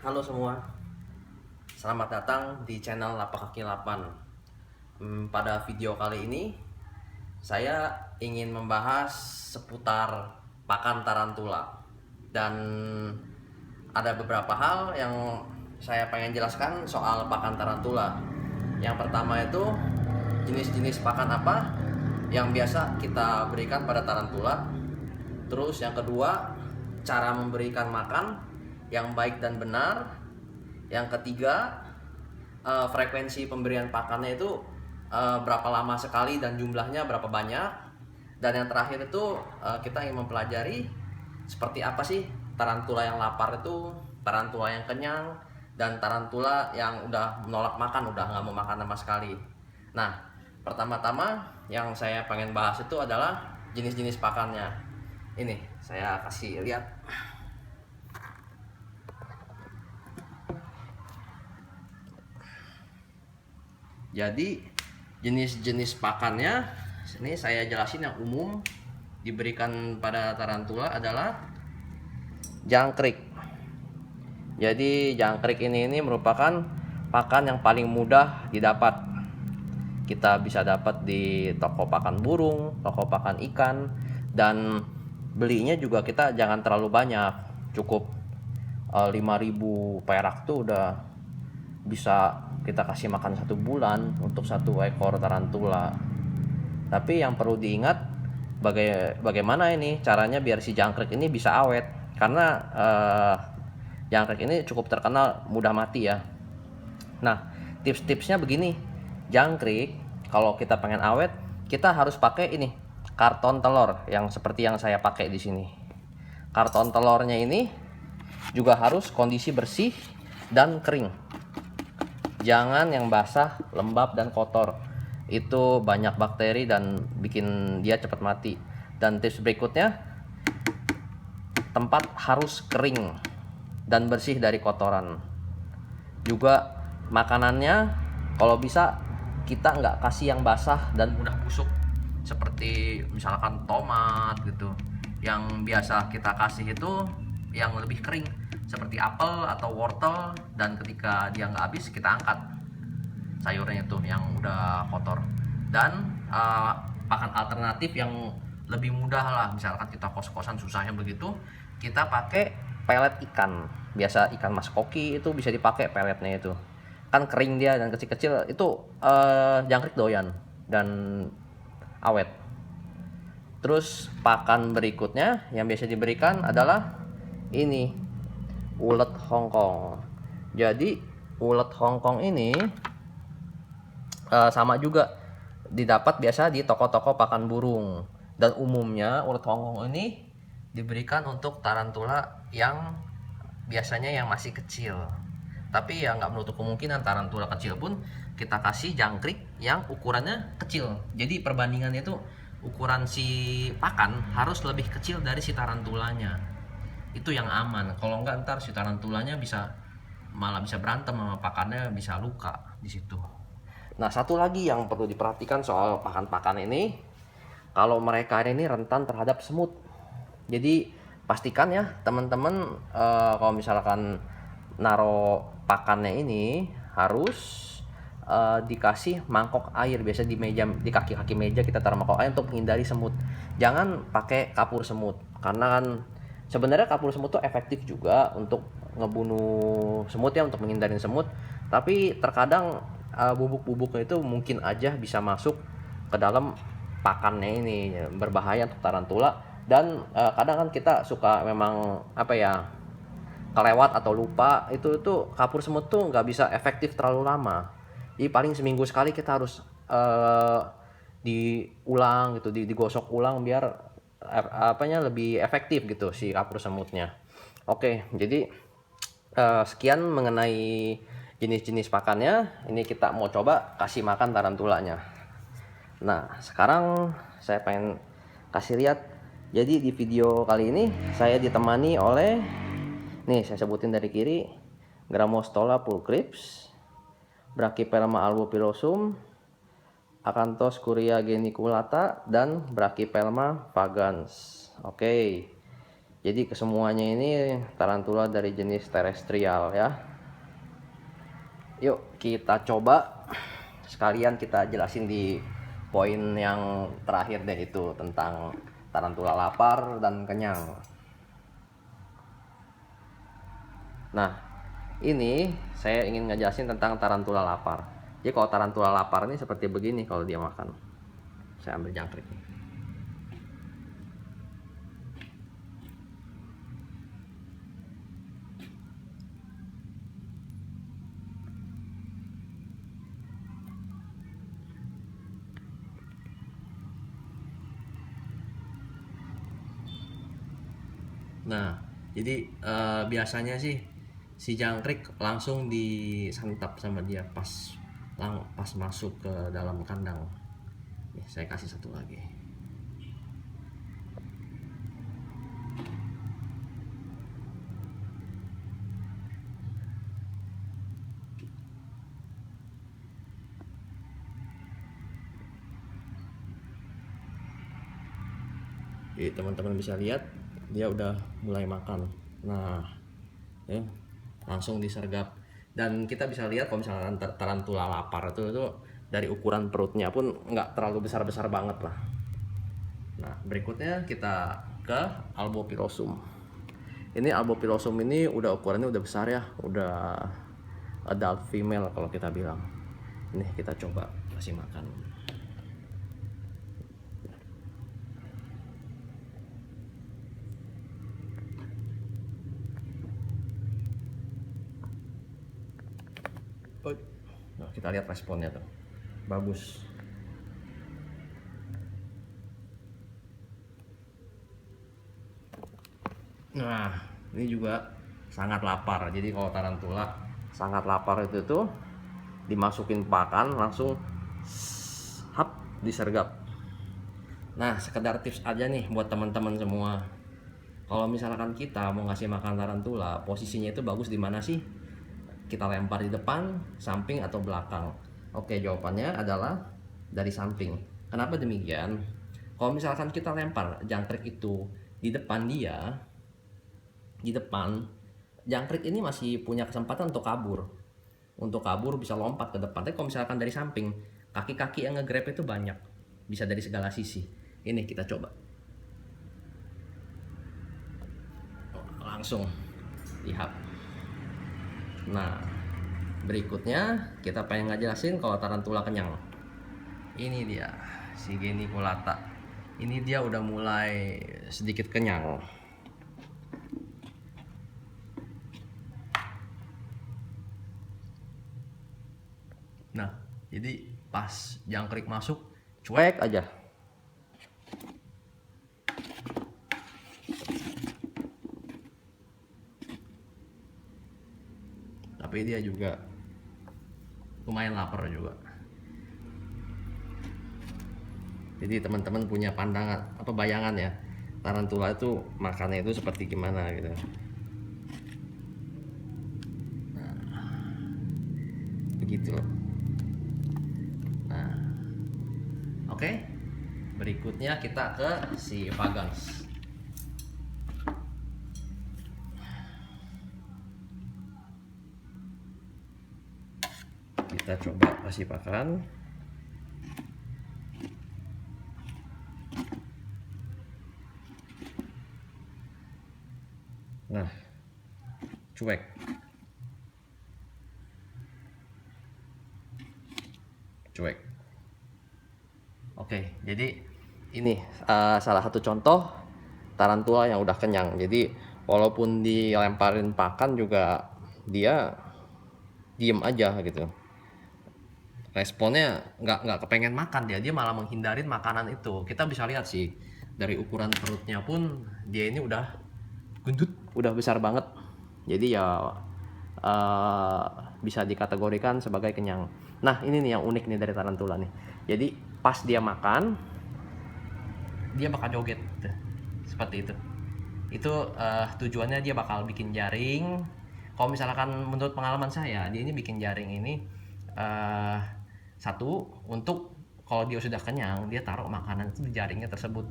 Halo semua, selamat datang di channel Lapak Kaki 8. Pada video kali ini, saya ingin membahas seputar pakan tarantula. Dan ada beberapa hal yang saya pengen jelaskan soal pakan tarantula. Yang pertama itu, jenis-jenis pakan apa yang biasa kita berikan pada tarantula. Terus yang kedua, cara memberikan makan yang baik dan benar. Yang ketiga, frekuensi pemberian pakannya itu berapa lama sekali dan jumlahnya berapa banyak. Dan yang terakhir itu kita ingin mempelajari seperti apa sih tarantula yang lapar itu, tarantula yang kenyang, dan tarantula yang udah menolak makan, udah nggak mau makan sama sekali. Nah, pertama-tama yang saya pengen bahas itu adalah jenis-jenis pakannya. Ini saya kasih lihat. Jadi jenis-jenis pakannya ini saya jelasin. Yang umum diberikan pada tarantula adalah jangkrik. Jadi jangkrik ini merupakan pakan yang paling mudah didapat. Kita bisa dapat di toko pakan burung, toko pakan ikan, dan belinya juga kita jangan terlalu banyak. Cukup 5.000 perak tuh udah bisa kita kasih makan 1 bulan untuk 1 ekor tarantula. Tapi yang perlu diingat, bagaimana ini caranya biar si jangkrik ini bisa awet, karena jangkrik ini cukup terkenal mudah mati ya. Nah, tips-tipsnya begini. Jangkrik kalau kita pengen awet, kita harus pakai ini, karton telur yang seperti yang saya pakai di sini. Karton telurnya ini juga harus kondisi bersih dan kering. Jangan yang basah, lembab, dan kotor. Itu banyak bakteri dan bikin dia cepat mati. Dan tips berikutnya, tempat harus kering dan bersih dari kotoran. Juga makanannya kalau bisa kita nggak kasih yang basah dan mudah busuk, seperti misalkan tomat gitu. Yang biasa kita kasih itu yang lebih kering, seperti apel atau wortel, dan ketika dia nggak habis kita angkat sayurnya itu yang udah kotor. Dan pakan alternatif yang lebih mudah lah, misalkan kita kos-kosan susahnya begitu, kita pakai pelet ikan. Biasa ikan mas koki itu bisa dipakai peletnya, itu kan kering dia dan kecil-kecil, itu jangkrik doyan dan awet. Terus pakan berikutnya yang biasa diberikan adalah ini, ulet Hongkong. Jadi ulet Hongkong ini sama juga didapat biasa di toko-toko pakan burung. Dan umumnya ulet Hongkong ini diberikan untuk tarantula yang biasanya yang masih kecil. Tapi ya nggak menutup kemungkinan tarantula kecil pun kita kasih jangkrik yang ukurannya kecil. Jadi perbandingannya itu ukuran si pakan harus lebih kecil dari si tarantulanya. Itu yang aman. Kalau nggak ntar si tarantulanya malah bisa berantem sama pakannya, bisa luka di situ. Nah, satu lagi yang perlu diperhatikan soal pakan-pakan ini, kalau mereka ini rentan terhadap semut. Jadi pastikan ya teman-teman, kalau misalkan naro pakannya ini harus dikasih mangkok air. Biasa di meja, di kaki-kaki meja kita taruh mangkok air untuk menghindari semut. Jangan pakai kapur semut, karena kan sebenarnya kapur semut tuh efektif juga untuk ngebunuh semut ya, untuk menghindari semut. Tapi terkadang bubuk-bubuknya itu mungkin aja bisa masuk ke dalam pakannya ini, berbahaya untuk tarantula. Dan kadang kan kita suka memang apa ya, kelewat atau lupa, itu kapur semut tuh nggak bisa efektif terlalu lama. Jadi paling seminggu sekali kita harus diulang gitu, digosok ulang biar apanya lebih efektif gitu si kapur semutnya. Oke, jadi sekian mengenai jenis-jenis pakannya. Ini kita mau coba kasih makan tarantulanya. Nah, sekarang saya pengen kasih lihat. Jadi di video kali ini saya ditemani oleh, nih saya sebutin dari kiri, Grammostola pulchrips, Brachypelma albopilosum, Acanthus curia geniculata, dan Brachypelma vagans. Oke. Jadi kesemuanya ini tarantula dari jenis terestrial ya. Yuk kita coba, sekalian kita jelasin di poin yang terakhir deh, itu tentang tarantula lapar dan kenyang. Nah, ini saya ingin ngejelasin tentang tarantula lapar. Jadi kalau tarantula lapar ini seperti begini kalau dia makan. Saya ambil jangkrik. Nah, jadi biasanya sih si jangkrik langsung disantap sama dia pas masuk ke dalam kandang. Nih, saya kasih satu lagi. Jadi teman-teman bisa lihat dia udah mulai makan. Nah, ya, langsung disergap. Dan kita bisa lihat kalau misalnya tarantula lapar itu dari ukuran perutnya pun nggak terlalu besar-besar banget lah. Nah, berikutnya kita ke Albopilosum. Ini Albopilosum ini udah ukurannya udah besar ya, udah adult female kalau kita bilang. Ini kita coba kasih makan. Nah, kita lihat responnya tuh, bagus. Nah, ini juga sangat lapar. Jadi kalau tarantula sangat lapar itu tuh dimasukin pakan langsung hap disergap. Nah, sekedar tips aja nih buat teman-teman semua. Kalau misalkan kita mau ngasih makan tarantula, posisinya itu bagus di mana sih? Kita lempar di depan, samping, atau belakang? Oke, jawabannya adalah dari samping. Kenapa demikian? Kalau misalkan kita lempar jangkrik itu di depan dia, di depan, jangkrik ini masih punya kesempatan untuk kabur. Untuk kabur bisa lompat ke depan. Tapi kalau misalkan dari samping, kaki-kaki yang nge-grab itu banyak. Bisa dari segala sisi. Ini kita coba. Langsung lihat. Nah, berikutnya kita pengen ngejelasin kalau tarantula kenyang. Ini dia, si geniculata. Ini dia udah mulai sedikit kenyang. Nah, jadi pas jangkrik masuk, cuek aja. Tapi dia juga lumayan lapar juga. Jadi teman-teman punya pandangan apa bayangan ya, tarantula itu makannya itu seperti gimana gitu. Nah, begitu. Nah, oke. Berikutnya kita ke si vagans. Kita coba kasih pakan. Nah, cuek. Cuek. Oke, jadi ini salah satu contoh tarantula yang udah kenyang. Jadi walaupun dilemparin pakan juga dia diem aja gitu. Responnya nggak kepengen makan, dia malah menghindarin makanan itu. Kita bisa lihat sih dari ukuran perutnya pun dia ini udah gendut, udah besar banget. Jadi ya bisa dikategorikan sebagai kenyang. Nah, ini nih yang unik nih dari tarantula nih. Jadi pas dia makan, dia bakal joget seperti itu. Itu tujuannya dia bakal bikin jaring. Kalau misalkan menurut pengalaman saya, dia ini bikin jaring ini satu, untuk kalau dia sudah kenyang, dia taruh makanan itu di jaringnya tersebut.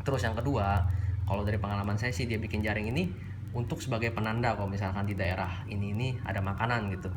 Terus yang kedua, Kalau dari pengalaman saya sih dia bikin jaring ini untuk sebagai penanda kalau misalkan di daerah ini ada makanan gitu.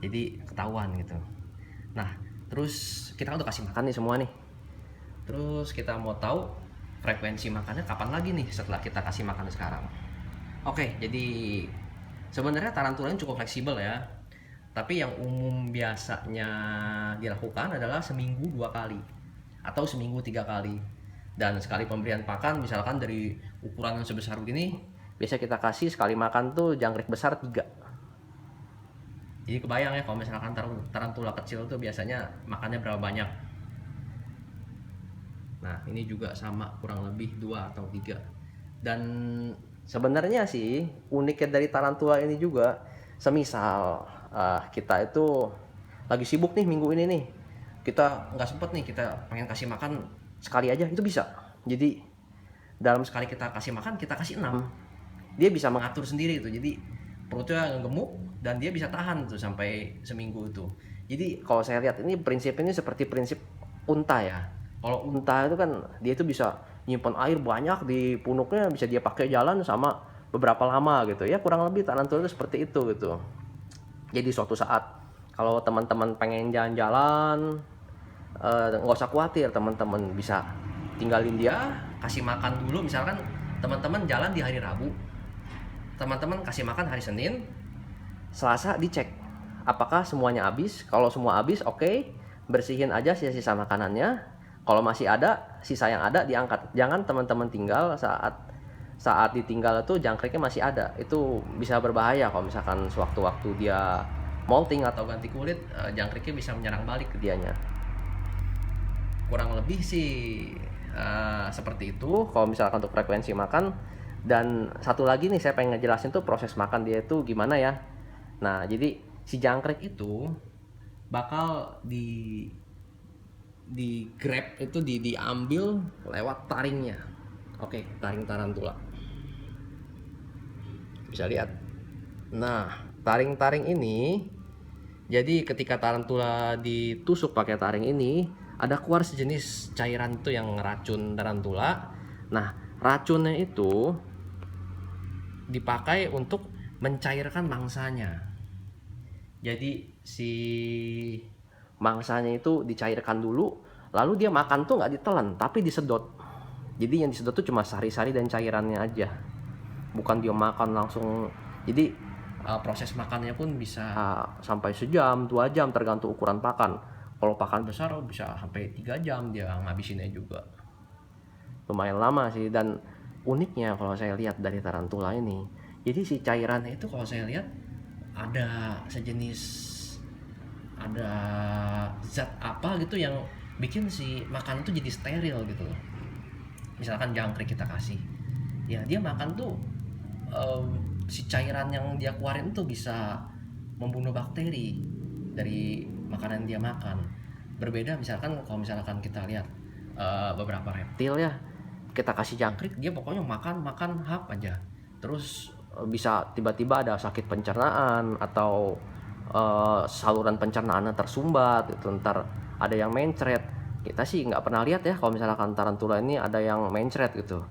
Jadi ketahuan gitu. Nah, terus kita kan udah kasih makan nih semua nih. Terus kita mau tahu frekuensi makannya kapan lagi nih setelah kita kasih makan sekarang. Oke, jadi sebenarnya tarantula ini cukup fleksibel ya. Tapi yang umum biasanya dilakukan adalah seminggu 2 kali atau seminggu 3 kali. Dan sekali pemberian pakan misalkan dari ukuran yang sebesar begini, biasa kita kasih sekali makan tuh jangkrik besar 3. Jadi kebayang ya kalau misalkan tarantula kecil tuh biasanya makannya berapa banyak. Nah, ini juga sama, kurang lebih 2 atau 3. Dan sebenarnya sih uniknya dari tarantula ini juga, semisal kita itu lagi sibuk nih minggu ini nih, kita nggak sempet nih, kita pengen kasih makan sekali aja, itu bisa. Jadi dalam sekali kita kasih makan, kita kasih 6, dia bisa mengatur sendiri itu. Jadi perutnya gemuk dan dia bisa tahan tuh sampai seminggu itu. Jadi kalau saya lihat ini prinsip ini seperti prinsip unta ya. Kalau unta itu kan dia itu bisa nyimpan air banyak di punuknya, bisa dia pakai jalan sama beberapa lama gitu ya. Kurang lebih tarantula itu seperti itu gitu. Jadi suatu saat kalau teman-teman pengen jalan-jalan, nggak usah khawatir, teman-teman bisa tinggalin dia, kasih makan dulu. Misalkan teman-teman jalan di hari Rabu, teman-teman kasih makan hari Senin, Selasa dicek apakah semuanya habis. Kalau semua habis, oke, bersihin aja sisa-sisa makanannya. Kalau masih ada, sisa yang ada diangkat. Jangan teman-teman tinggal saat ditinggal itu jangkriknya masih ada. Itu bisa berbahaya kalau misalkan sewaktu-waktu dia molting atau ganti kulit, jangkriknya bisa menyerang balik ke dianya. Kurang lebih sih seperti itu kalau misalkan untuk frekuensi makan. Dan satu lagi nih saya pengen ngejelasin tuh proses makan dia itu gimana ya. Nah, jadi si jangkrik itu bakal di grab itu, diambil lewat taringnya. Oke, taring tarantula. Bisa lihat. Nah, taring-taring ini, jadi ketika tarantula ditusuk pakai taring ini, ada keluar sejenis cairan itu yang racun tarantula. Nah, racunnya itu dipakai untuk mencairkan mangsanya. Jadi si mangsanya itu dicairkan dulu, lalu dia makan tuh nggak ditelan tapi disedot. Jadi yang disedot tuh cuma sari-sari dan cairannya aja, bukan dia makan langsung. Jadi proses makannya pun bisa sampai sejam, 2 jam tergantung ukuran pakan. Kalau pakan besar bisa sampai 3 jam dia ngabisinnya juga. Lumayan lama sih. Dan uniknya kalau saya lihat dari tarantula ini, jadi si cairannya itu kalau saya lihat ada zat apa gitu yang bikin si makan tuh jadi steril gitu. Misalkan jangkrik kita kasih, ya dia makan tuh si cairan yang dia keluarin tuh bisa membunuh bakteri dari makanan dia makan. Berbeda misalkan kalau misalkan kita lihat beberapa reptil ya, kita kasih jangkrik dia pokoknya makan hap aja, terus bisa tiba-tiba ada sakit pencernaan atau saluran pencernaannya tersumbat itu, ntar ada yang mencret. Kita sih nggak pernah lihat ya kalau misalkan tarantula ini ada yang mencret gitu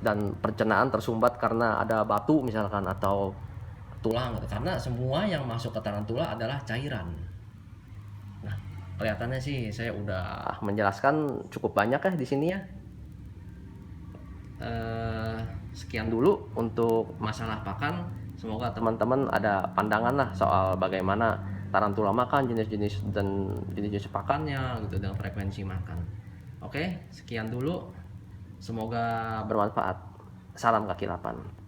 dan pencernaan tersumbat karena ada batu misalkan atau tulang gitu, karena semua yang masuk ke tarantula adalah cairan. Nah, kelihatannya sih saya udah menjelaskan cukup banyak ya di sini ya. Sekian dulu untuk masalah pakan. Semoga teman-teman ada pandangan lah soal bagaimana tarantula makan, jenis-jenis dan jenis-jenis pakannya gitu, dengan frekuensi makan. Oke, sekian dulu. Semoga bermanfaat. Salam kaki 8.